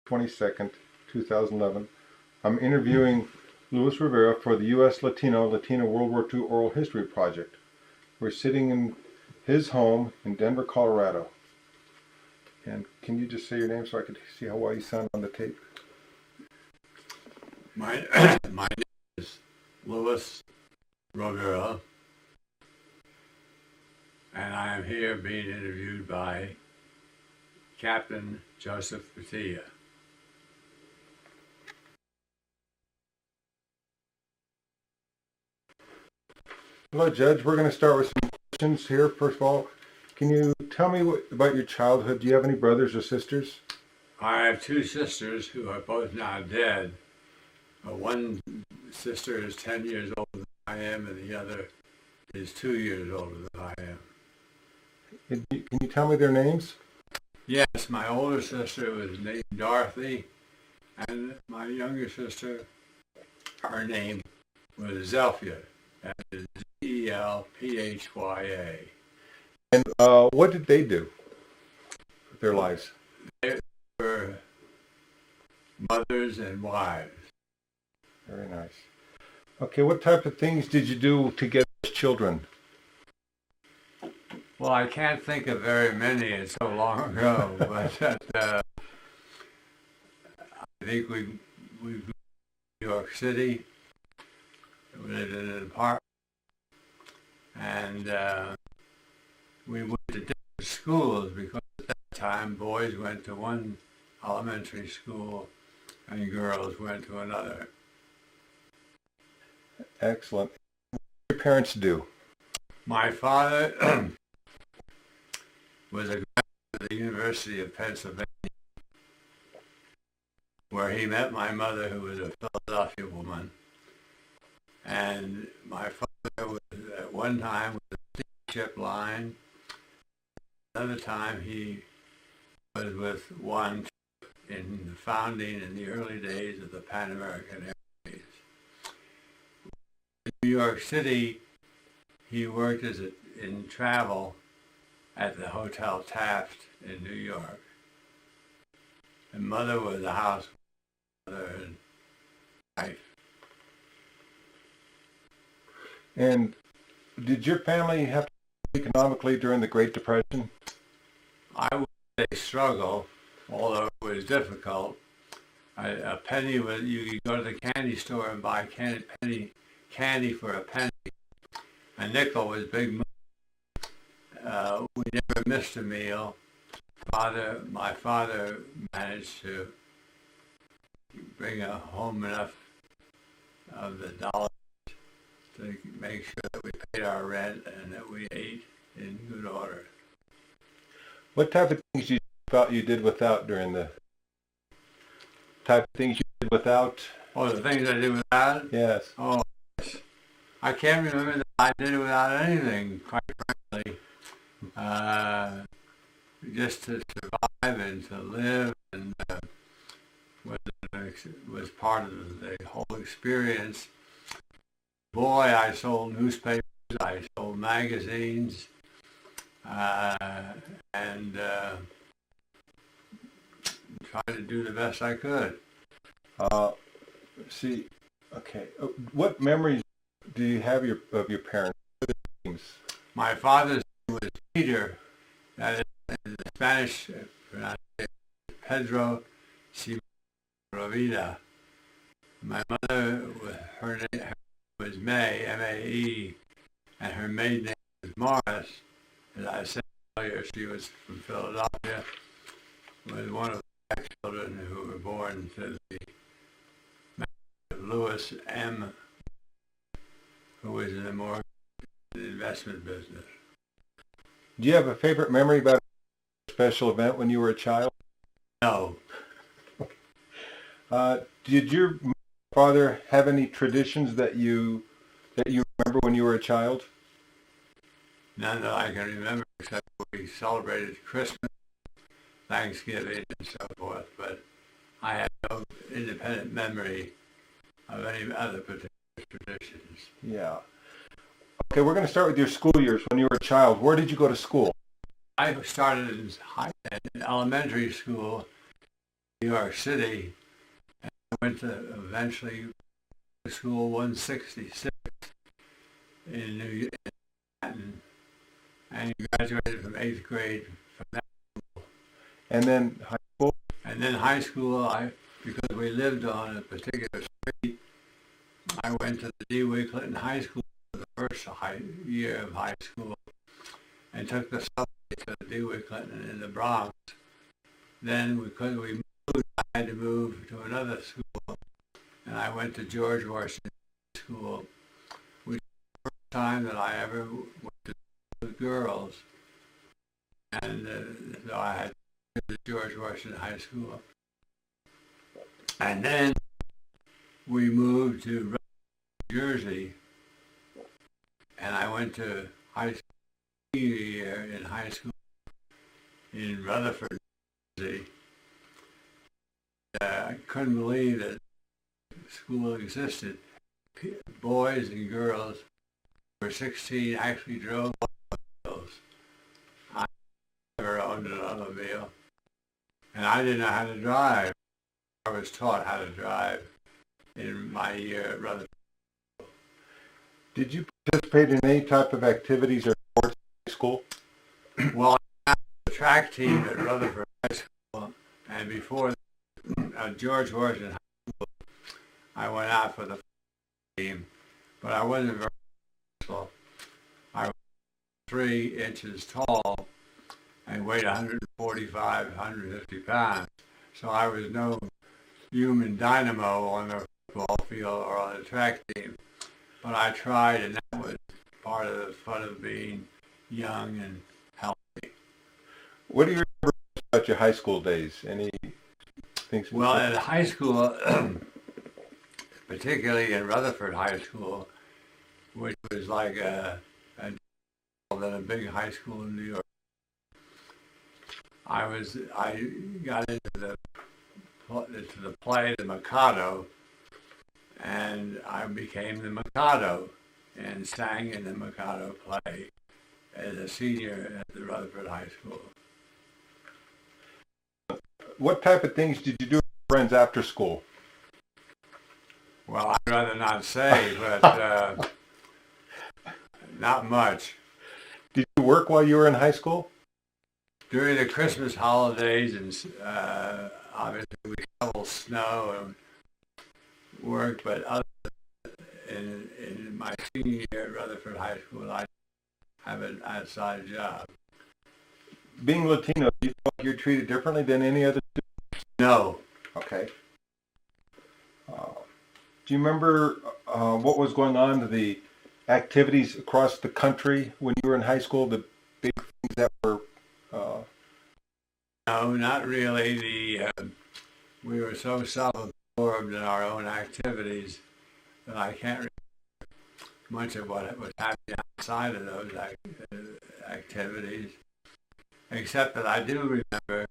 22nd, 2011. I'm interviewing Luis Rovira for the U.S. Latino World War II Oral History Project. We're sitting in his home in Denver, Colorado. And can you just say your name so I could see how well you sound on the tape? My name is Luis Rovira, and I am here being interviewed by Captain Joseph Petilla. Hello, Judge. We're going to start with some questions here. First of all, can you tell me about your childhood? Do you have any brothers or sisters? I have two sisters who are both now dead. One sister is 10 years older than I am, and the other is 2 years older than I am. Can you tell me their names? Yes, my older sister was named Dorothy, and my younger sister, her name was Zelphia. That is Zelphya. And what did they do with their lives? They were mothers and wives. Very nice. Okay, what type of things did you do together as children? Well, I can't think of very many. It's so long ago, but I think we grew up in New York City. We lived in an apartment, and we went to different schools because at that time boys went to one elementary school and girls went to another. Excellent. What did your parents do? My father was a graduate of the University of Pennsylvania, where he met my mother, who was a Philadelphia woman. And my father was at one time with the steamship line. Another time he was with one in the founding in the early days of the Pan American Airways. In New York City, he worked in travel at the Hotel Taft in New York. And mother was a housewife and wife. And did your family have to economically during the Great Depression? I would say struggle, although it was difficult. A penny was, you could go to the candy store and buy candy for a penny. A nickel was big money. We never missed a meal. My father managed to bring home enough of the dollars to make sure that we paid our rent and that we ate in good order. What type of things you felt you did without during the type of things you did without? Oh, the things I did without? Yes. Oh, I can't remember that I did it without anything, quite frankly. Just to survive and to live and was part of the whole experience. Boy, I sold newspapers, I sold magazines, and tried to do the best I could. See, okay. What memories do you have of your parents? My father's name was Peter. That is in the Spanish pronunciation, Pedro Civic Rovira. My mother, her name was May, M-A-E, and her maiden name was Morris. As I said earlier, she was from Philadelphia, was one of the children who were born to the Louis M., who was in the mortgage investment business. Do you have a favorite memory about a special event when you were a child? No. Did your father have any traditions that you remember when you were a child? None that I can remember, except we celebrated Christmas, Thanksgiving, and so forth, but I have no independent memory of any other particular traditions. Yeah. Okay, we're going to start with your school years when you were a child. Where did you go to school? I started in elementary school, New York City, and I went to eventually school 166 in Manhattan, and graduated from 8th grade from that. And then high school? And then high school, because we lived on a particular street, I went to the WWII Clinton High School for the first year of high school, and took the subway to the WWII Clinton in the Bronx. Then because we moved, I had to move to another school, and I went to George Washington School, which was the first time that I ever went to with girls. And so I had to go to George Washington High School. And then we moved to New Jersey, and I went to high school senior year in high school in Rutherford, New Jersey. I couldn't believe that school existed. Boys and girls who were 16 actually drove automobiles. I never owned an automobile, and I didn't know how to drive. I was taught how to drive in my year at Rutherford. Did you participate in any type of activities or sports in school? Well, I had a track team at Rutherford High School, and before George Washington High School, I went out for the team, but I wasn't very successful. I was 3 inches tall and weighed 145, 150 pounds, so I was no human dynamo on the football field or on the track team. But I tried, and that was part of the fun of being young and healthy. What do you remember about your high school days? Any things? Well, at high school, particularly in Rutherford High School, which was like a big high school in New York, I got into the play, The Mikado, and I became the Mikado and sang in the Mikado play as a senior at the Rutherford High School. What type of things did you do with friends after school? Well, I'd rather not say, but not much. Did you work while you were in high school? During the Christmas holidays, and obviously we shoveled snow and worked, but other in my senior year at Rutherford High School, I have an outside job. Being Latino, do you feel like you're treated differently than any other student? No. Okay. Do you remember what was going on to the activities across the country when you were in high school, the big things that were... No, not really. We were so self-absorbed in our own activities that I can't remember much of what was happening outside of those activities, except that I do remember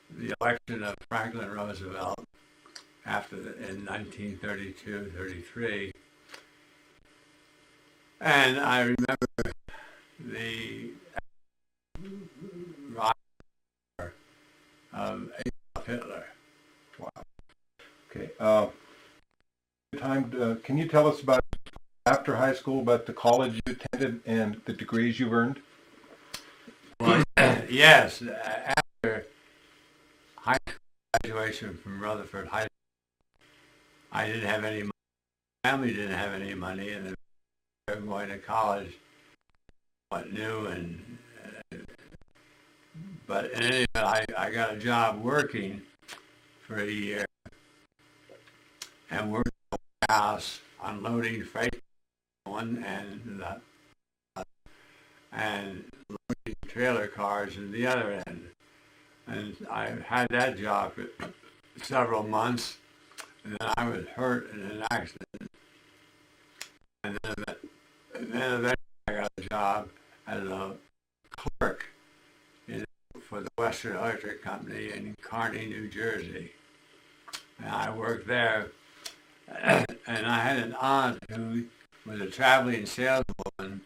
the election of Franklin Roosevelt in 1932-33, and I remember the rise of Adolf Hitler. Wow. Okay. Can you tell us about after high school, about the college you attended and the degrees you've earned? Well, yes. After high school graduation from Rutherford High School, I didn't have any money. My family didn't have any money, and they were going to college. What new and but in any event, I got a job working for a year and worked at the warehouse unloading freight on one end and loading trailer cars on the other end. And I had that job for several months, and then I was hurt in an accident. And then eventually I got a job as a clerk for the Western Electric Company in Kearney, New Jersey. And I worked there, and I had an aunt who was a traveling saleswoman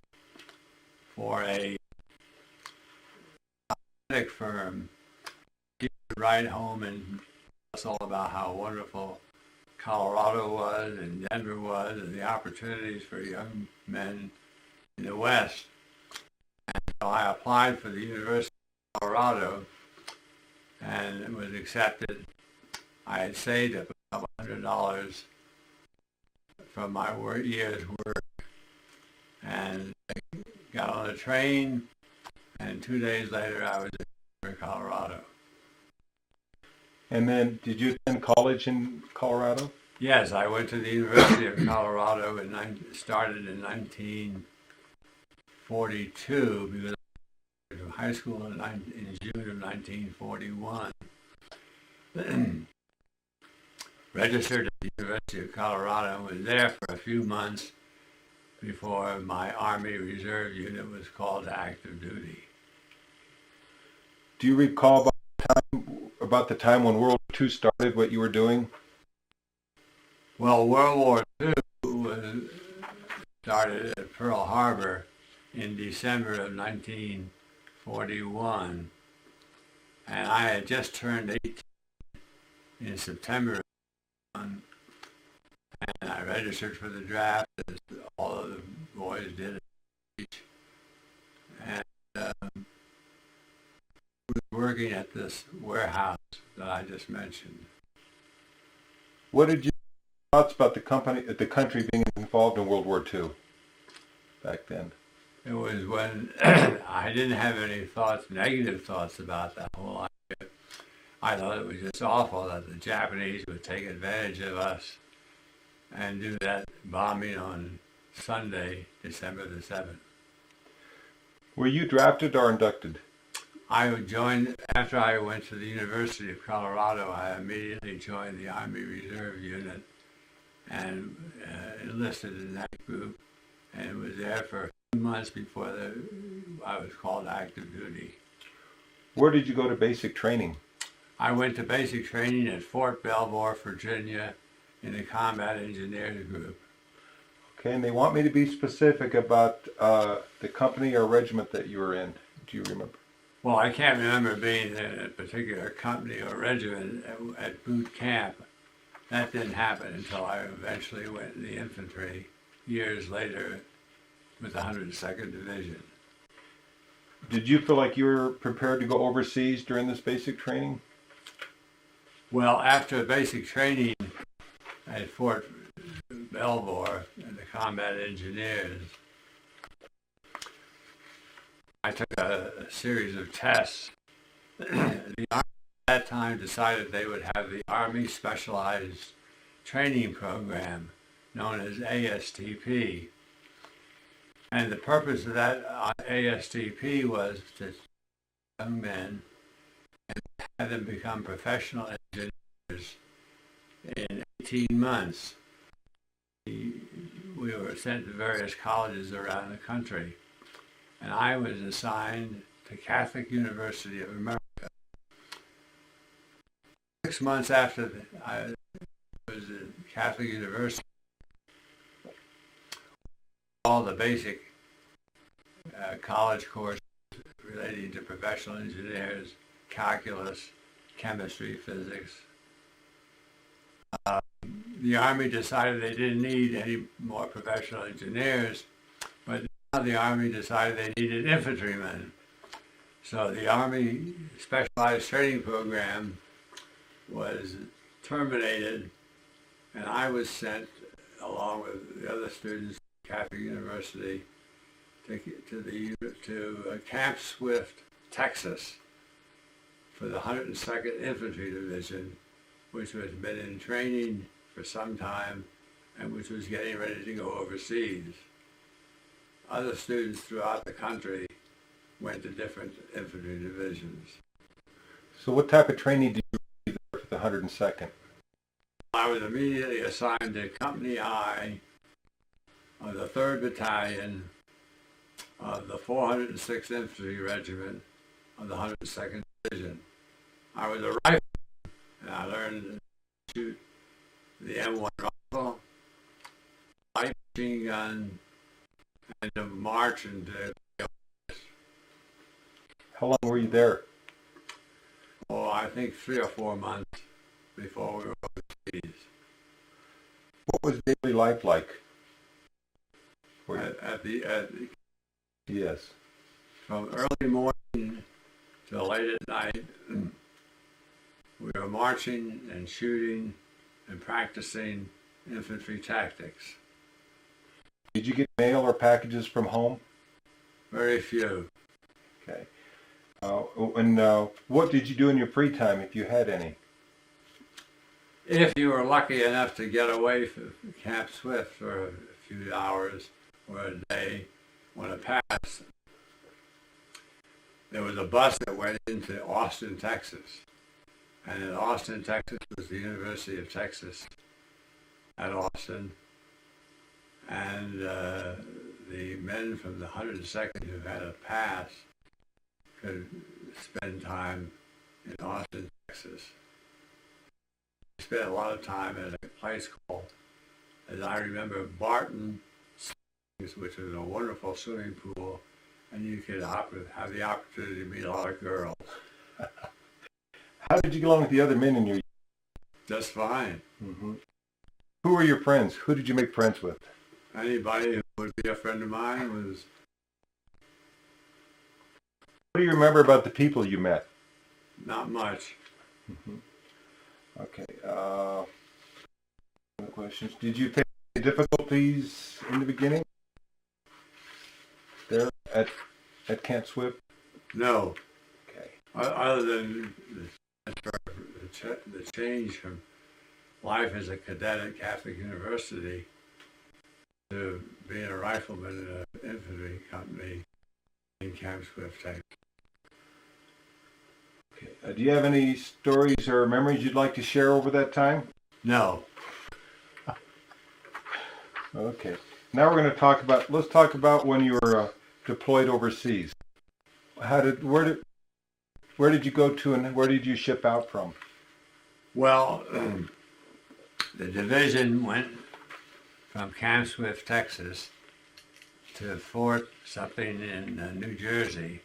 for a cosmetic firm. She would ride home and us all about how wonderful Colorado was and Denver was and the opportunities for young men in the West. And so I applied for the University of Colorado and it was accepted. I had saved up a couple $100 from my year's work and I got on a train and 2 days later I was in Colorado. And then, did you attend college in Colorado? Yes, I went to the University of Colorado and started in 1942 because I went to high school in June of 1941. Registered at the University of Colorado and was there for a few months before my Army Reserve unit was called to active duty. Do you recall about the time when World War II started, what you were doing? Well, World War II started at Pearl Harbor in December of 1941, and I had just turned 18 in September of 1941, and I registered for the draft, as all of the boys did at the beach, and was working at this warehouse that I just mentioned. What did you thoughts about the country being involved in World War II back then? It was when I didn't have any negative thoughts about that whole idea. I thought it was just awful that the Japanese would take advantage of us and do that bombing on Sunday, December the 7th. Were you drafted or inducted? I joined, after I went to the University of Colorado, I immediately joined the Army Reserve unit and enlisted in that group and was there for a few months before I was called active duty. Where did you go to basic training? I went to basic training at Fort Belvoir, Virginia in the Combat Engineers Group. Okay, and they want me to be specific about the company or regiment that you were in. Do you remember? Well, I can't remember being in a particular company or regiment at boot camp. That didn't happen until I eventually went in the infantry years later with the 102nd Division. Did you feel like you were prepared to go overseas during this basic training? Well, after basic training at Fort Belvoir and the Combat Engineers, I took a series of tests. The Army at that time decided they would have the Army Specialized Training Program, known as ASTP. And the purpose of that ASTP was to young men and have them become professional engineers in 18 months. We were sent to various colleges around the country. And I was assigned to Catholic University of America. 6 months after I was at Catholic University, all the basic college courses relating to professional engineers, calculus, chemistry, physics. The Army decided they didn't need any more professional engineers, but the Army decided they needed infantrymen. So the Army Specialized Training Program was terminated, and I was sent, along with the other students at Catholic University, to Camp Swift, Texas, for the 102nd Infantry Division, which had been in training for some time and which was getting ready to go overseas. Other students throughout the country went to different infantry divisions. So what type of training did you receive for the 102nd? I was immediately assigned to Company I of the 3rd Battalion of the 406th Infantry Regiment of the 102nd Division. I was a rifleman, and I learned to shoot the M1 rifle, light machine gun, and to march into the office. How long were you there? Oh, I think 3 or 4 months before we were overseas. What was daily life like? for you? Yes. Yes. From early morning till late at night, we were marching and shooting and practicing infantry tactics. Did you get mail or packages from home? Very few. Okay. What did you do in your free time, if you had any? If you were lucky enough to get away from Camp Swift for a few hours or a day, when it passed, there was a bus that went into Austin, Texas. And in Austin, Texas was the University of Texas at Austin. And the men from the 102nd who had a pass could spend time in Austin, Texas. We spent a lot of time at a place called, as I remember, Barton, which was a wonderful swimming pool, and you could have the opportunity to meet a lot of girls. How did you get along with the other men in your? Just fine. Mm-hmm. Who were your friends? Who did you make friends with? Anybody who would be a friend of mine was. What do you remember about the people you met? Not much. Mm-hmm. Okay. Other questions? Did you face difficulties in the beginning? There at Camp Swift? No. Okay. Other than the change from life as a cadet at Catholic University to being a rifleman in an infantry company in Camp Swift, Texas. Okay. Do you have any stories or memories you'd like to share over that time? No. Okay. Now we're going to talk about. Let's talk about when you were deployed overseas. Where did you go to, and where did you ship out from? Well, the division went from Camp Swift, Texas, to Fort something in New Jersey,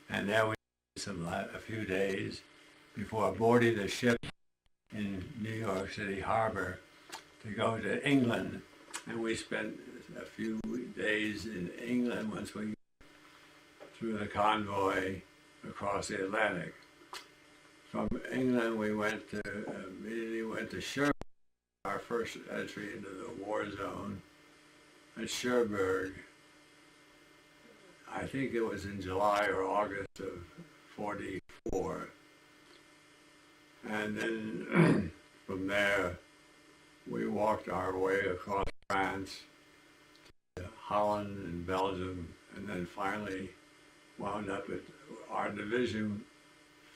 and there we spent a few days before boarding the ship in New York City Harbor to go to England, and we spent a few days in England once we through the convoy across the Atlantic. From England, we immediately went to Cherbourg, our first entry into the war zone at Cherbourg. I think it was in July or August of 44. And then from there, we walked our way across France to Holland and Belgium, and then finally wound up at our division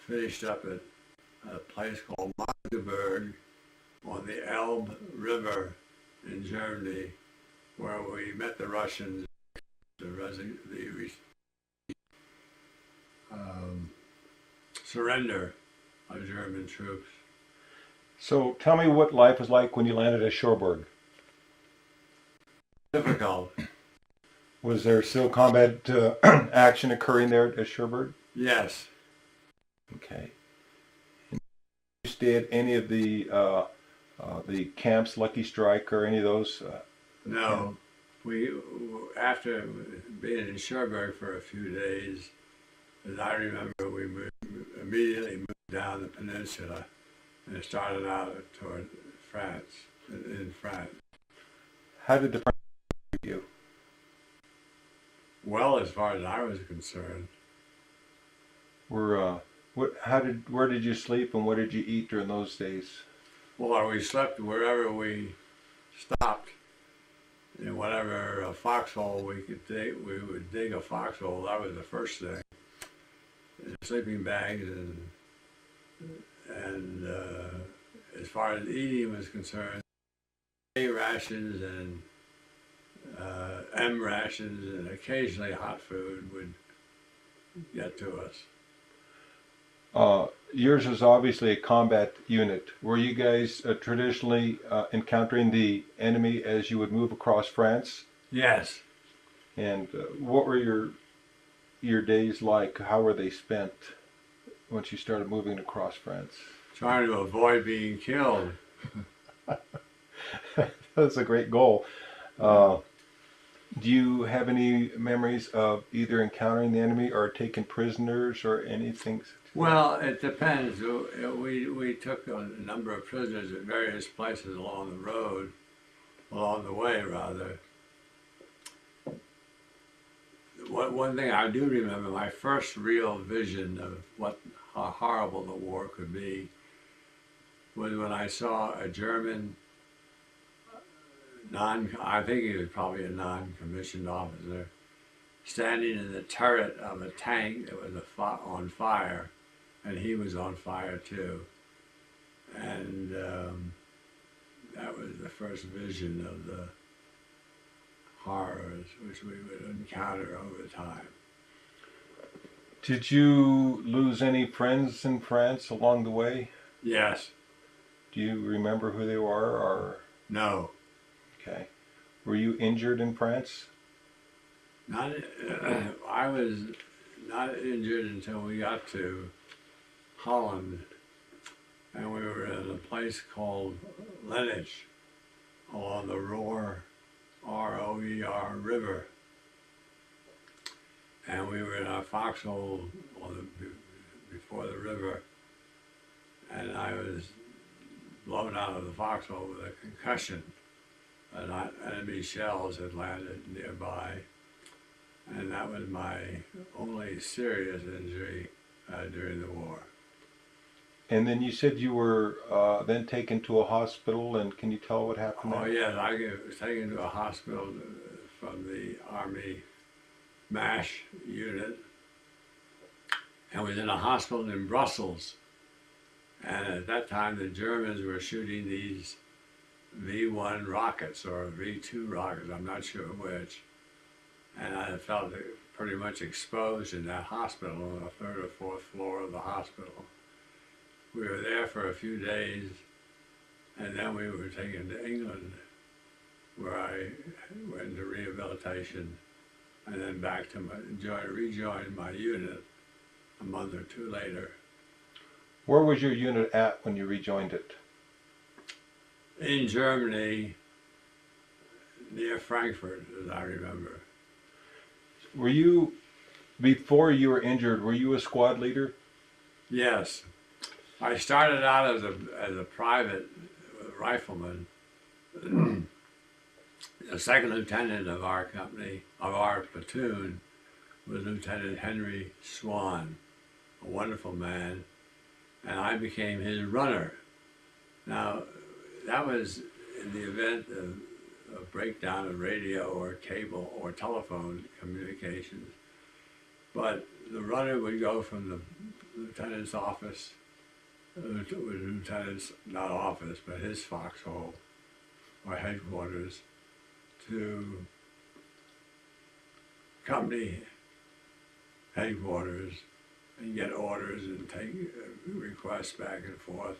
finished up at a place called Magdeburg on the Elbe River in Germany, where we met the Russians, the surrender of German troops. So tell me what life was like when you landed at Cherbourg. Difficult. Was there still combat action occurring there at Cherbourg? Yes. Okay. Did you stay at any of the camps, Lucky Strike, or any of those? No. We, after being in Cherbourg for a few days, as I remember, we immediately moved down the peninsula and started out toward France, in France. How did the French treat you? Well, as far as I was concerned. Where did you sleep and what did you eat during those days? Well, we slept wherever we stopped. In whatever foxhole we could dig, we would dig a foxhole. That was the first thing. Sleeping bags and as far as eating was concerned, A rations and M rations and occasionally hot food would get to us. Yours was obviously a combat unit. Were you guys traditionally encountering the enemy as you would move across France? Yes. And what were your days like? How were they spent once you started moving across France? trying to avoid being killed. That's a great goal. Uh, do you have any memories of either encountering the enemy or taking prisoners or anything? Well, it depends. We took a number of prisoners at various places along the way rather. One thing I do remember, my first real vision of how horrible the war could be was when I saw a German I think he was probably a non-commissioned officer, standing in the turret of a tank that was on fire, and he was on fire too. And that was the first vision of the horrors which we would encounter over time. Did you lose any friends in France along the way? Yes. Do you remember who they were, or? No. Okay. Were you injured in France? Not. I was not injured until we got to Holland, and we were in a place called Lenich along the Roer, R-O-E-R River, and we were in a foxhole before the river, and I was blown out of the foxhole with a concussion. Enemy shells had landed nearby, and that was my only serious injury during the war. And then you said you were then taken to a hospital, and can you tell what happened there? Oh yes, I was taken to a hospital from the Army MASH unit, and was in a hospital in Brussels. And at that time, the Germans were shooting these V1 rockets or V2 rockets, I'm not sure which. And I felt pretty much exposed in that hospital on the third or fourth floor of the hospital. We were there for a few days, and then we were taken to England, where I went to rehabilitation, and then back to rejoined my unit a month or two later. Where was your unit at when you rejoined it? In Germany, near Frankfurt, as I remember. Were you, before you were injured, were you a squad leader? Yes. I started out as a private rifleman. The second lieutenant of our company, of our platoon, was Lieutenant Henry Swan, a wonderful man, and I became his runner. Now, that was in the event of a breakdown of radio or cable or telephone communications. But the runner would go from the lieutenant's office, lieutenant's, not office, but his foxhole or headquarters, to company headquarters and get orders and take requests back and forth.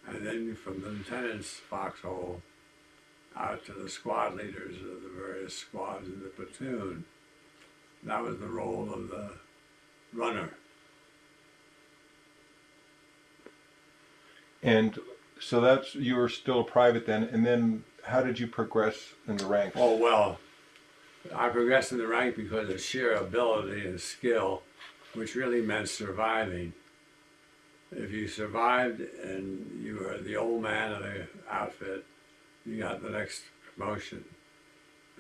And then from the lieutenant's foxhole out to the squad leaders of the various squads in the platoon. That was the role of the runner. And so that's, you were still a private then, and then how did you progress in the ranks? Oh, well, I progressed in the rank because of sheer ability and skill, which really meant surviving. If you survived and you were the old man of the outfit, you got the next promotion.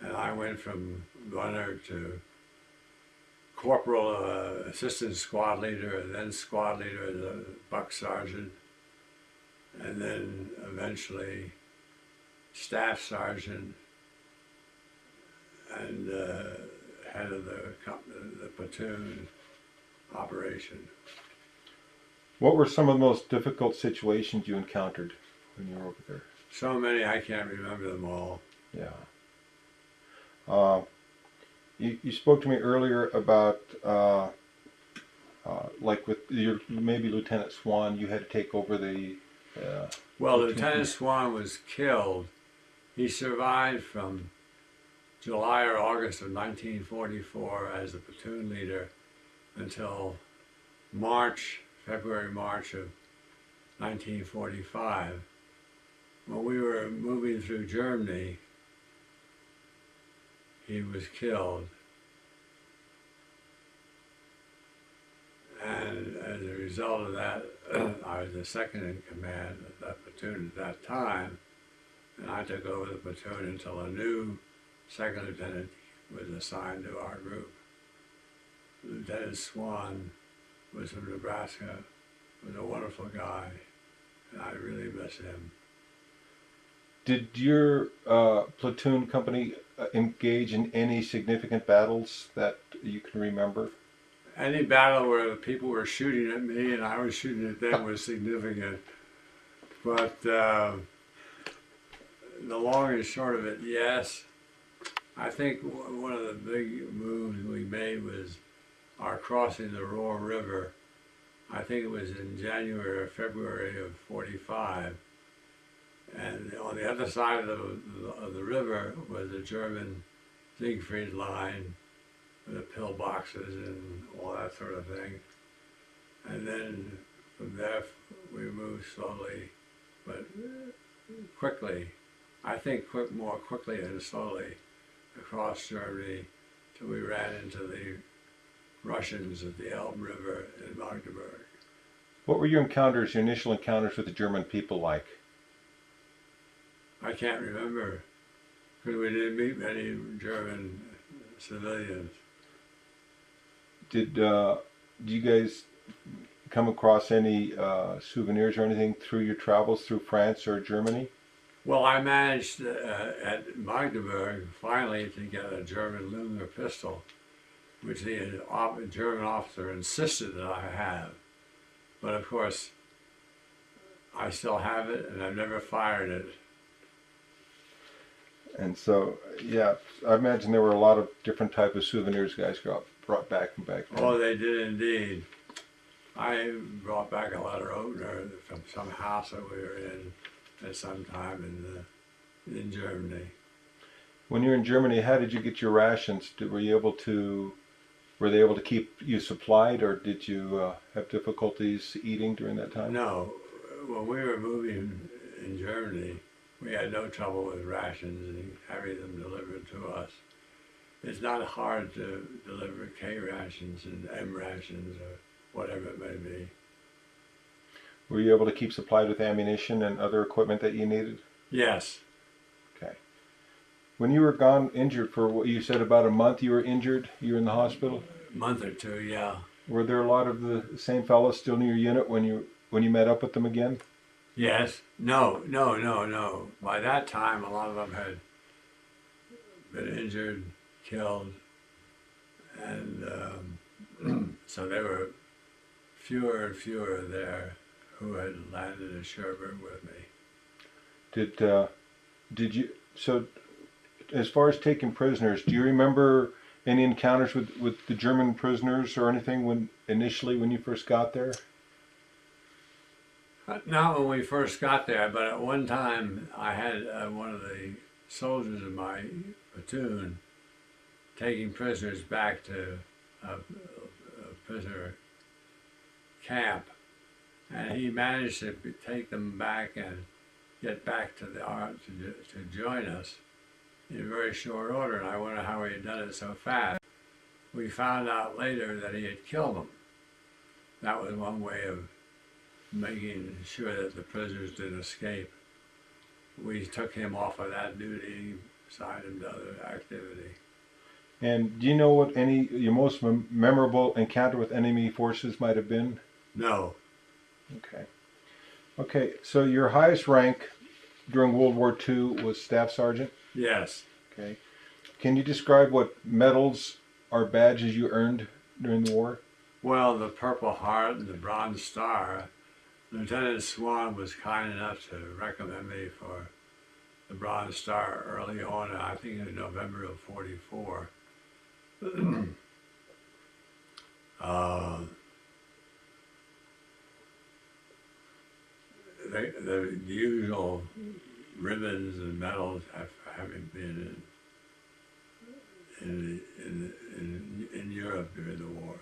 And I went from runner to corporal, assistant squad leader, and then squad leader as a buck sergeant, and then eventually staff sergeant and head of the platoon operation. What were some of the most difficult situations you encountered when you were over there? So many, I can't remember them all. Yeah. You spoke to me earlier about like with your maybe Lieutenant Swan, you had to take over the. Well, Lieutenant Swan was killed. He survived from July or August of 1944 as a platoon leader until February, March of 1945. When we were moving through Germany, he was killed. And as a result of that, I was the second in command of that platoon at that time, and I took over the platoon until a new second lieutenant was assigned to our group. Lieutenant Swan was from Nebraska, was a wonderful guy, and I really miss him. Did your platoon company engage in any significant battles that you can remember? Any battle where people were shooting at me and I was shooting at them was significant. But the long and short of it, yes. I think one of the big moves we made was our crossing the Roar River. I think it was in January or February of '45. And on the other side of the river was the German Siegfried line, with the pillboxes and all that sort of thing. And then from there we moved slowly, but quickly. I think more quickly and slowly across Germany till we ran into the Russians at the Elbe River in Magdeburg. What were your encounters, your initial encounters with the German people like? I can't remember, because we didn't meet many German civilians. Did you guys come across any souvenirs or anything through your travels through France or Germany? Well, I managed at Magdeburg finally to get a German Luger pistol, which the German officer insisted that I have. But of course, I still have it and I've never fired it. And so, yeah, I imagine there were a lot of different type of souvenirs guys brought back from back then. Oh, they did indeed. I brought back a letter opener from some house that we were in at some time in Germany. When you were in Germany, how did you get your rations? Were they able to keep you supplied, or did you have difficulties eating during that time? No, when we were moving in Germany, we had no trouble with rations and having them delivered to us. It's not hard to deliver K rations and M rations or whatever it may be. Were you able to keep supplied with ammunition and other equipment that you needed? Yes. Okay. When you were gone injured for what you said about a month, you were injured, you were in the hospital? A month or two, yeah. Were there a lot of the same fellows still in your unit when you met up with them again? Yes. No. By that time, a lot of them had been injured, killed, and so there were fewer and fewer there who had landed in Sherburne with me. Did you, so as far as taking prisoners, do you remember any encounters with the German prisoners or anything initially when you first got there? Not when we first got there, but at one time I had one of the soldiers of my platoon taking prisoners back to a prisoner camp, and he managed to take them back and get back to the army to join us in very short order, and I wonder how he had done it so fast. We found out later that he had killed them. That was one way of making sure that the prisoners didn't escape. We took him off of that duty, assigned him to other activity. And do you know what your most memorable encounter with enemy forces might have been? No. Okay, so your highest rank during World War II was Staff Sergeant? Yes. Okay. Can you describe what medals or badges you earned during the war? Well, the Purple Heart and the Bronze Star. Lieutenant Swan was kind enough to recommend me for the Bronze Star early on, I think in November of '44. The usual ribbons and medals haven't been in Europe during the war.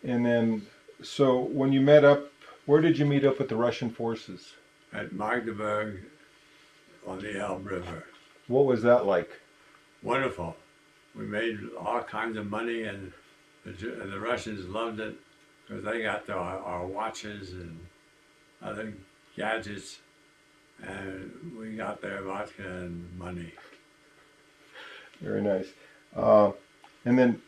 And then, so when you met up Where did you meet up with the Russian forces? at Magdeburg on the Elbe River. What was that like? Wonderful. We made all kinds of money, and the Russians loved it because they got our watches and other gadgets, and we got their vodka and money. Very nice. And then,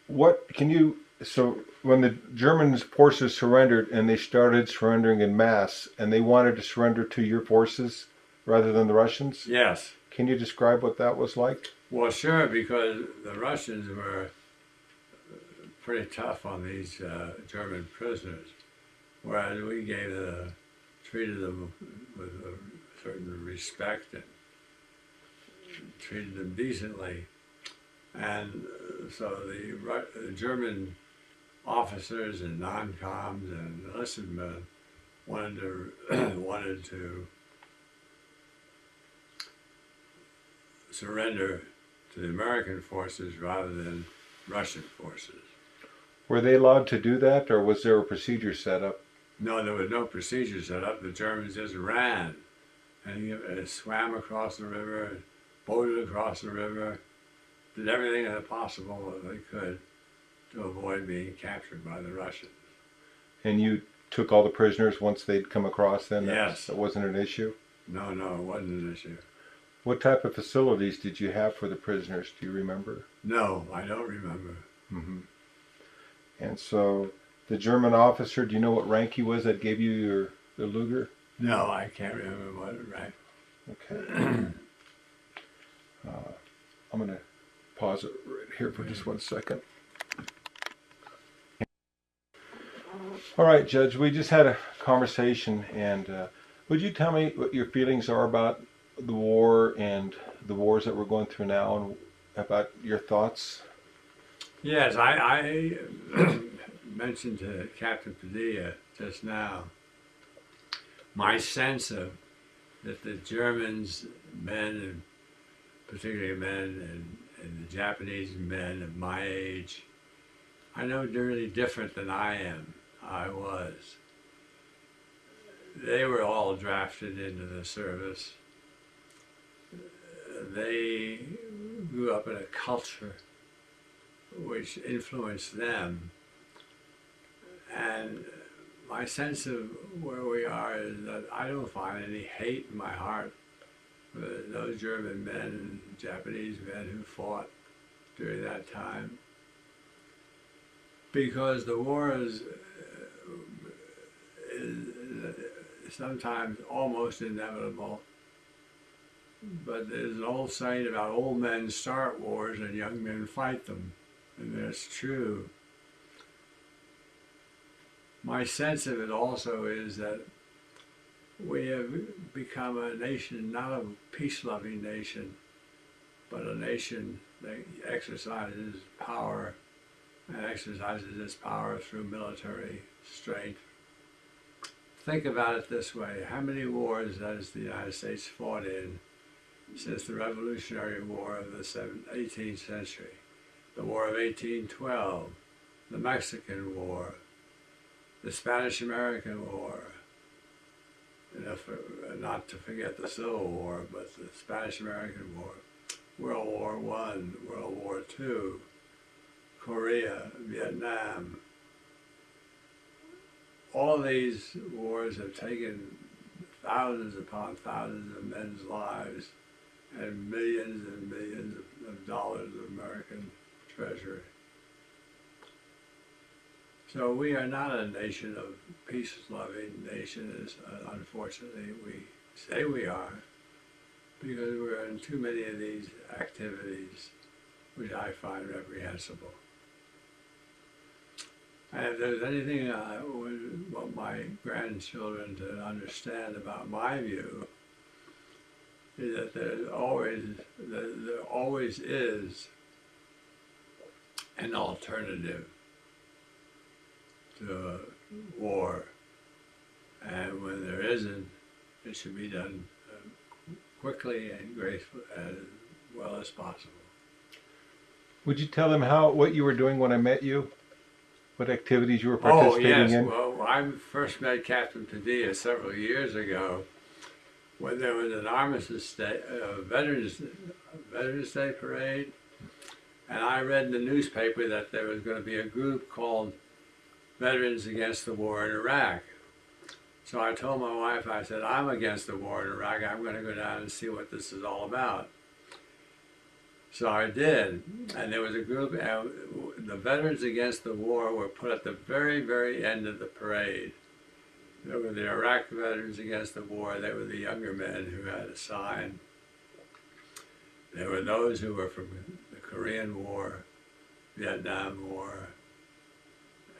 what can you? So when the German forces surrendered, and they started surrendering in mass, and they wanted to surrender to your forces rather than the Russians. Yes. Can you describe what that was like? Well, sure, because the Russians were pretty tough on these German prisoners, whereas we treated them with a certain respect and treated them decently. And so the German officers and non-coms and enlisted men wanted to surrender to the American forces rather than Russian forces. Were they allowed to do that, or was there a procedure set up? No, there was no procedure set up. The Germans just ran and swam across the river, boated across the river, did everything possible that they could to avoid being captured by the Russians. And you took all the prisoners once they'd come across then? Yes. That wasn't an issue? No, it wasn't an issue. What type of facilities did you have for the prisoners? Do you remember? No, I don't remember. Mm-hmm. And so the German officer, do you know what rank he was that gave you the Luger? No, I can't remember what rank. Okay. I'm going to pause it right here for just 1 second. All right, Judge, we just had a conversation, and would you tell me what your feelings are about the war and the wars that we're going through now, and about your thoughts? Yes, I mentioned to Captain Padilla just now my sense of that the Germans, men, and particularly men and the Japanese men of my age, I know they're really different than I was. They were all drafted into the service. They grew up in a culture which influenced them. And my sense of where we are is that I don't find any hate in my heart for those German men and Japanese men who fought during that time. Because the war is sometimes almost inevitable. But there's an old saying about old men start wars and young men fight them. And that's true. My sense of it also is that we have become a nation, not a peace-loving nation, but a nation that exercises power and exercises its power through military strength. Think about it this way. How many wars has the United States fought in since the Revolutionary War of the 18th century? The War of 1812, the Mexican War, the Spanish-American War, not to forget the Civil War, but the Spanish-American War, World War I, World War II, Korea, Vietnam. All these wars have taken thousands upon thousands of men's lives and millions of dollars of American treasury. So we are not a nation of peace-loving nation, as unfortunately we say we are, because we're in too many of these activities, which I find reprehensible. And if there's anything I would want my grandchildren to understand about my view, is that there always is an alternative to war, and when there isn't, it should be done quickly and gracefully, as well as possible. Would you tell them what you were doing when I met you? what activities you were Oh, participating yes. in? Well, I first met Captain Padilla several years ago when there was an Armistice Day, Veterans Day parade. And I read in the newspaper that there was going to be a group called Veterans Against the War in Iraq. So I told my wife, I said, I'm against the war in Iraq. I'm going to go down and see what this is all about. So I did. And there was a group, the Veterans Against the War were put at the very, very end of the parade. There were the Iraq Veterans Against the War. They were the younger men who had a sign. There were those who were from the Korean War, Vietnam War,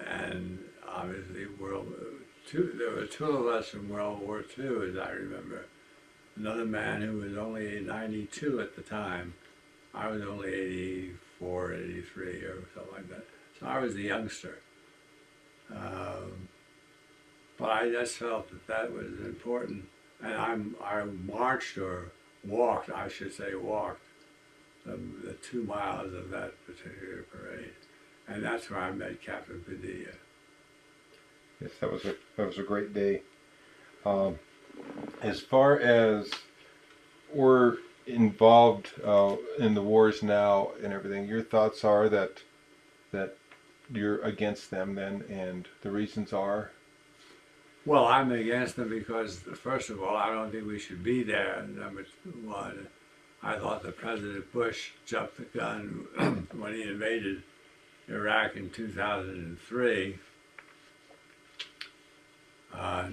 and obviously there were two of us from World War II, as I remember. Another man who was only 92 at the time. I was only 84, 83 or something like that. So I was the youngster. But I just felt that was important. And I marched or walked, I should say walked, the 2 miles of that particular parade. And that's where I met Captain Padilla. Yes, that was a great day. As far as we're involved in the wars now and everything, your thoughts are that you're against them then, and the reasons are? Well, I'm against them because, first of all, I don't think we should be there. Number one, I thought that President Bush jumped the gun when he invaded Iraq in 2003. I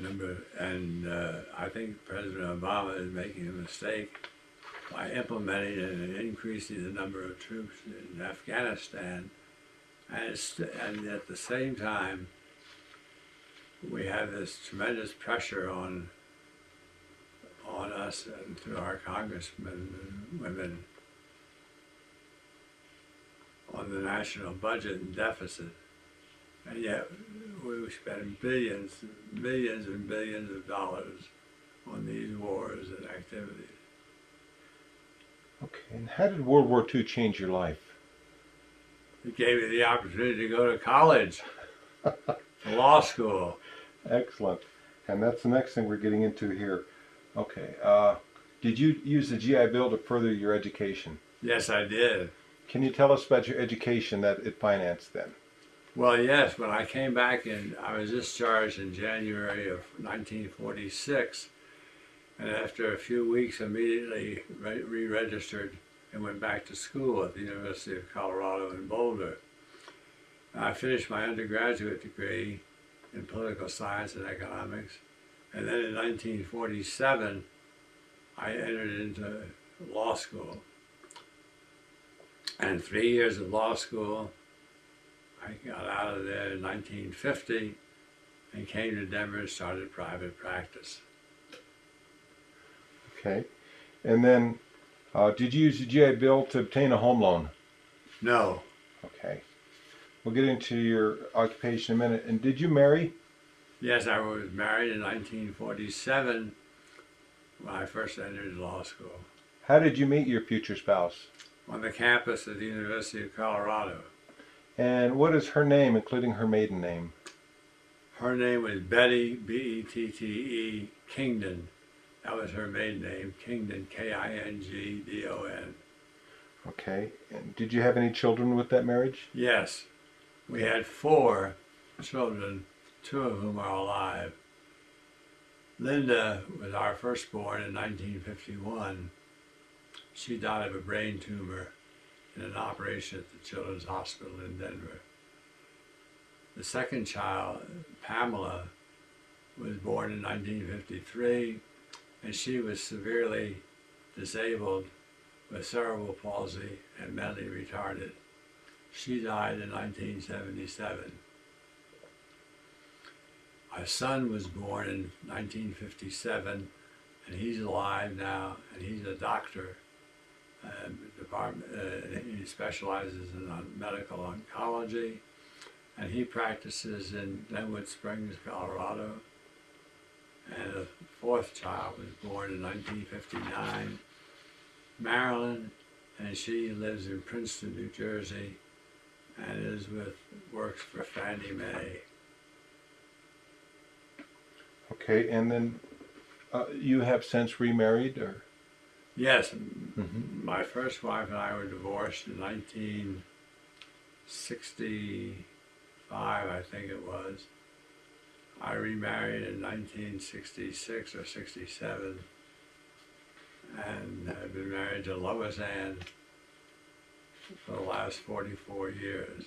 think President Obama is making a mistake by implementing and increasing the number of troops in Afghanistan. And at the same time, we have this tremendous pressure on us and to our congressmen and women on the national budget and deficit. And yet we spend billions and billions of dollars on these wars and activities. Okay, and how did World War II change your life? It gave me the opportunity to go to college, law school. Excellent. And that's the next thing we're getting into here. Okay, did you use the GI Bill to further your education? Yes, I did. Can you tell us about your education that it financed then? Well, yes, when I came back I was discharged in January of 1946, and after a few weeks immediately re-registered and went back to school at the University of Colorado in Boulder. I finished my undergraduate degree in political science and economics, and then in 1947 I entered into law school. And 3 years of law school, I got out of there in 1950 and came to Denver and started private practice. Okay. And then, did you use the GI Bill to obtain a home loan? No. Okay. We'll get into your occupation in a minute. And did you marry? Yes, I was married in 1947 when I first entered law school. How did you meet your future spouse? On the campus at the University of Colorado. And what is her name, including her maiden name? Her name was Betty, B-E-T-T-E, Kingdon. That was her maiden name, Kingdon, K-I-N-G-D-O-N. Okay. And did you have any children with that marriage? Yes. We had 4 children, 2 of whom are alive. Linda was our firstborn in 1951. She died of a brain tumor in an operation at the Children's Hospital in Denver. The second child, Pamela, was born in 1953, and she was severely disabled with cerebral palsy and mentally retarded. She died in 1977. Our son was born in 1957, and he's alive now, and he's a doctor. He specializes in medical oncology, and he practices in Glenwood Springs, Colorado. And a 4th child was born in 1959, Marilyn, and she lives in Princeton, New Jersey, and works for Fannie Mae. Okay, and then you have since remarried, or? Yes, Mm-hmm. my first wife and I were divorced in 1965, I think it was. I remarried in 1966 or 67, and have been married to Lois Ann for the last 44 years.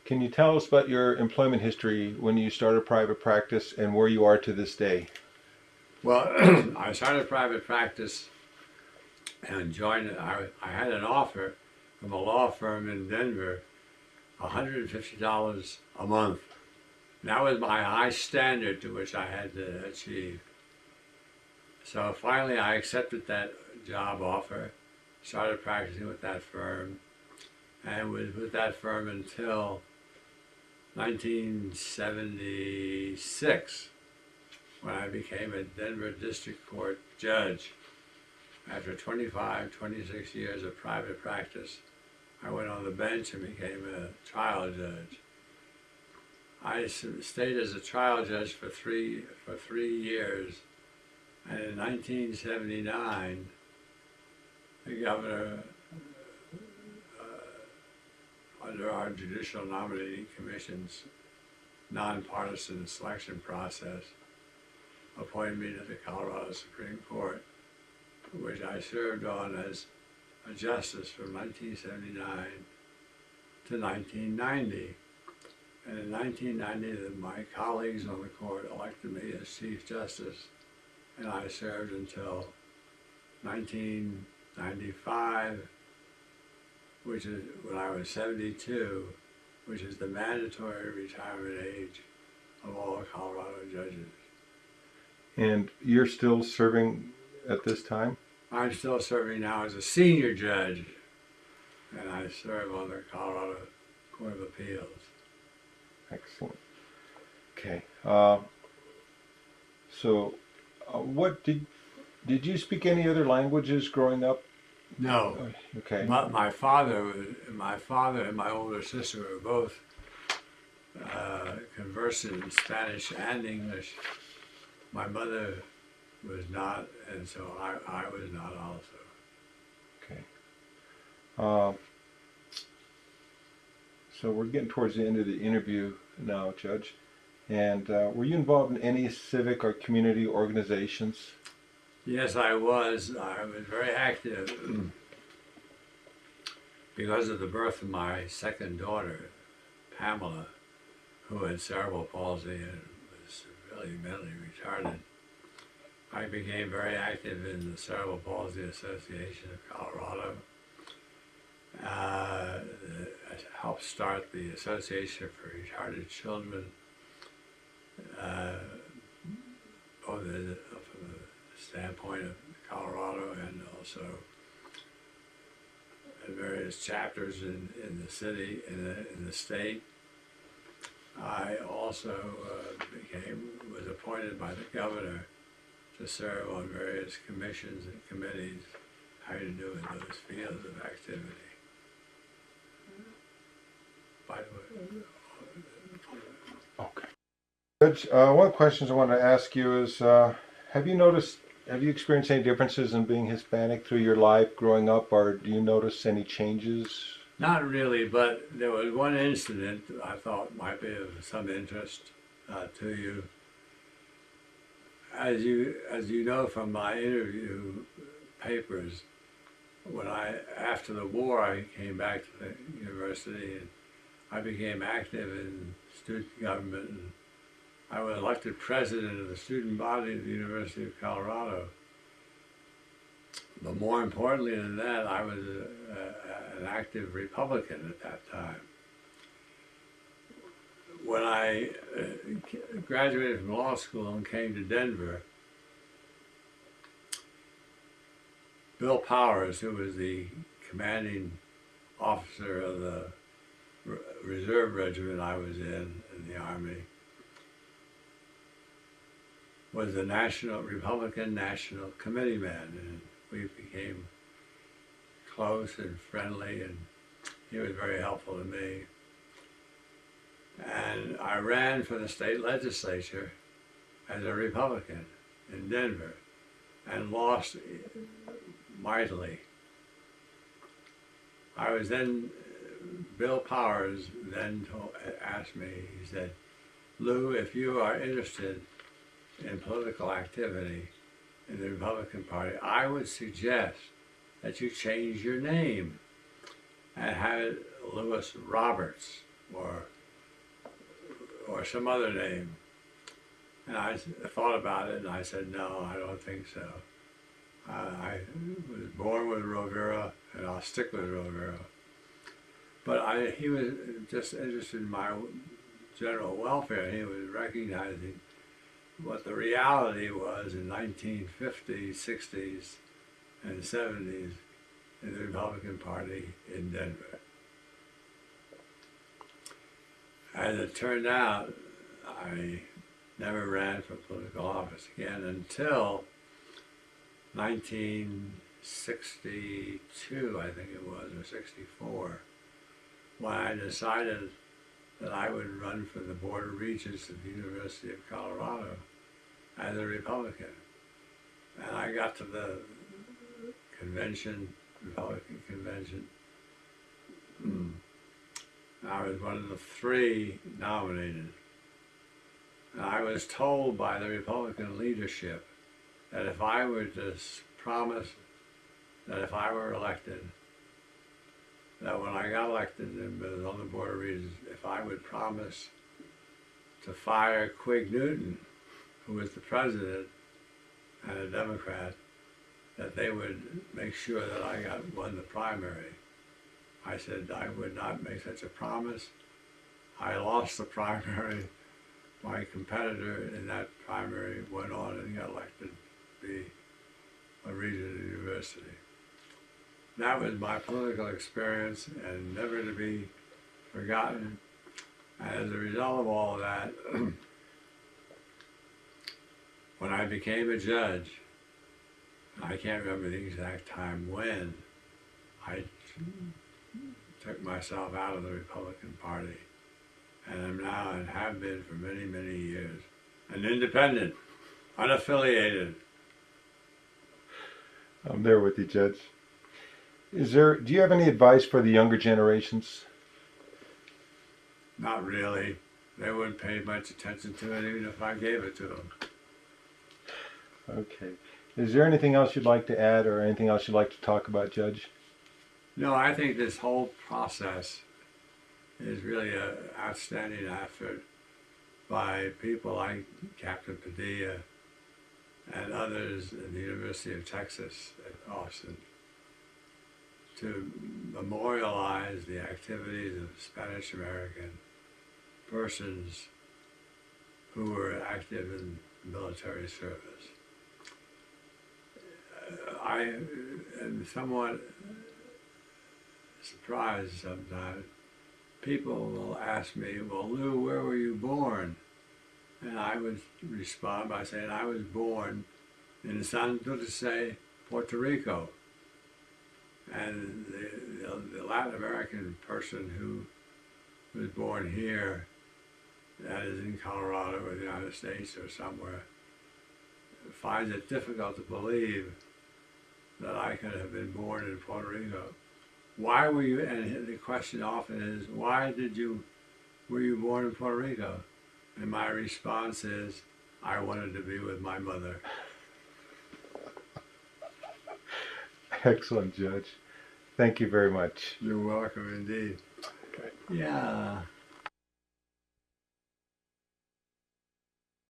Can you tell us about your employment history when you started private practice and where you are to this day? Well, I started private practice and joined it. I had an offer from a law firm in Denver, $150 a month. That was my high standard to which I had to achieve. So finally I accepted that job offer, started practicing with that firm, and was with that firm until 1976, when I became a Denver District Court judge. After 26 years of private practice, I went on the bench and became a trial judge. I stayed as a trial judge for three years, and in 1979, the governor, under our Judicial Nominating Commission's nonpartisan selection process, appointed me to the Colorado Supreme Court, which I served on as a justice from 1979 to 1990. And in 1990, my colleagues on the court elected me as Chief Justice, and I served until 1995, which is when I was 72, which is the mandatory retirement age of all Colorado judges. And you're still serving at this time? I'm still serving now as a senior judge, and I serve on the Colorado Court of Appeals. Excellent. Okay. What did you speak any other languages growing up? No. Okay. My father and my older sister were both conversant in Spanish and English. My mother was not, and so I was not also. Okay. So we're getting towards the end of the interview now, Judge. And were you involved in any civic or community organizations? Yes, I was. I was very active because of the birth of my second daughter, Pamela, who had cerebral palsy and was really mentally retarded. I became very active in the Cerebral Palsy Association of Colorado. I helped start the Association for Retarded Children, both from the standpoint of Colorado and also various chapters in the city, in the state. I also was appointed by the governor to serve on various commissions and committees having to do with those fields of activity. By the way. Okay. Judge, one of the questions I wanted to ask you is, have you experienced any differences in being Hispanic through your life growing up, or do you notice any changes? Not really, but there was one incident I thought might be of some interest to you. As you know from my interview papers, after the war, I came back to the university and I became active in student government, and I was elected president of the student body of the University of Colorado. But more importantly than that, I was an active Republican at that time. When I graduated from law school and came to Denver, Bill Powers, who was the commanding officer of the reserve regiment I was in the Army, was the Republican National Committee man, and we became close and friendly, and he was very helpful to me. And I ran for the state legislature as a Republican in Denver and lost mightily. I was then, Bill Powers then asked me, he said, Lou, if you are interested in political activity in the Republican Party, I would suggest that you change your name and have it Lewis Roberts or some other name. And I thought about it and I said, no, I don't think so. I was born with Rovira and I'll stick with Rovira. But he was just interested in my general welfare. He was recognizing what the reality was in 1950s, 60s, and 70s in the Republican Party in Denver. As it turned out, I never ran for political office again until 1962, I think it was, or 64, when I decided that I would run for the Board of Regents of the University of Colorado as a Republican. And I got to the convention, Republican convention. I was one of the 3 nominated. And I was told by the Republican leadership that if I were to promise that if I were elected, that when I got elected and was on the Board of Regents, if I would promise to fire Quig Newton, who was the president and a Democrat, that they would make sure that I won the primary. I said I would not make such a promise. I lost the primary. My competitor in that primary went on and got elected to be a regent of the university. That was my political experience and never to be forgotten. As a result of all of that, when I became a judge, I can't remember the exact time when, I took myself out of the Republican Party and am now and have been for many, many years an independent, unaffiliated. I'm there with you, Judge. Do you have any advice for the younger generations? Not really. They wouldn't pay much attention to it even if I gave it to them. Okay. Is there anything else you'd like to add or anything else you'd like to talk about, Judge? No, I think this whole process is really an outstanding effort by people like Captain Padilla and others at the University of Texas at Austin to memorialize the activities of Spanish American persons who were active in military service. I am somewhat surprised sometimes. People will ask me, well, Lou, where were you born? And I would respond by saying I was born in San Dulce, Puerto Rico. And the Latin American person who was born here, that is in Colorado or the United States or somewhere, finds it difficult to believe that I could have been born in Puerto Rico. Why were you, and the question often is, why were you born in Puerto Rico? And my response is, I wanted to be with my mother. Excellent, Judge. Thank you very much. You're welcome indeed. Okay. Yeah.